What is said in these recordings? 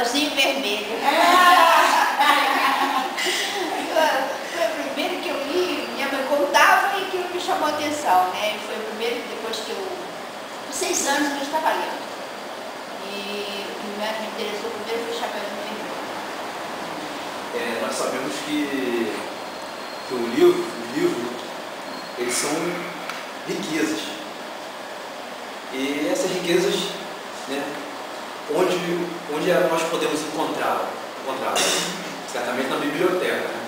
chapeuzinho vermelho. Foi o primeiro que eu li, minha mãe contava e que me chamou a atenção, né? Foi o primeiro, depois que eu... Com 6 anos que eu estava lendo. E o que me interessou primeiro foi o Chapeuzinho Vermelho. Nós sabemos que o livro, eles são riquezas. E essas riquezas, né, onde nós podemos encontrá-las? Certamente na biblioteca, né?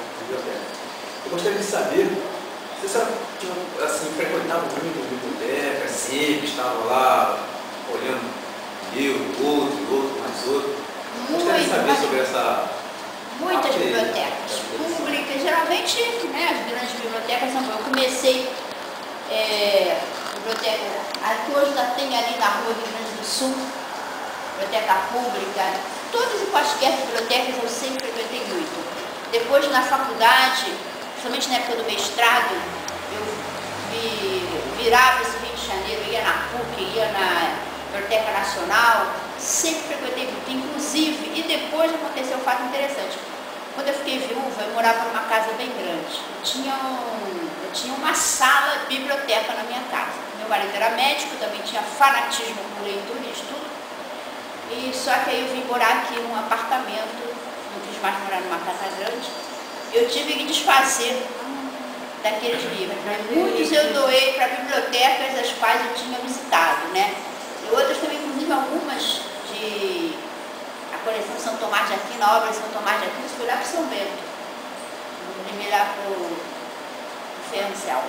Eu gostaria de saber, você assim, frequentava muito a biblioteca, sempre estava lá olhando um livro, outro, mais outro. Gostaria de saber sobre essa... Muitas bibliotecas públicas, geralmente, né, as grandes bibliotecas são... Eu comecei biblioteca, aqui hoje já tem ali na rua Rio Grande do Sul, biblioteca pública, todas e quaisquer bibliotecas eu sempre frequentei muito. Depois na faculdade, principalmente na época do mestrado, eu virava esse Rio de Janeiro, ia na PUC, ia na Biblioteca Nacional, sempre frequentei muito, inclusive, e depois aconteceu um fato interessante. Quando eu fiquei viúva, eu morava numa casa bem grande. Eu tinha uma sala biblioteca na minha casa. Meu marido era médico, também tinha fanatismo por leitura e estudo. E só que aí eu vim morar aqui num apartamento, não quis mais morar numa casa grande. Eu tive que desfazer daqueles livros. Muitos eu doei para bibliotecas as quais eu tinha visitado, né? E outras também, inclusive algumas de... A coleção São Tomás de Aquino, a obra de São Tomás de Aquino, foi lá para São Bento. Eu lá para o Ferro Céu.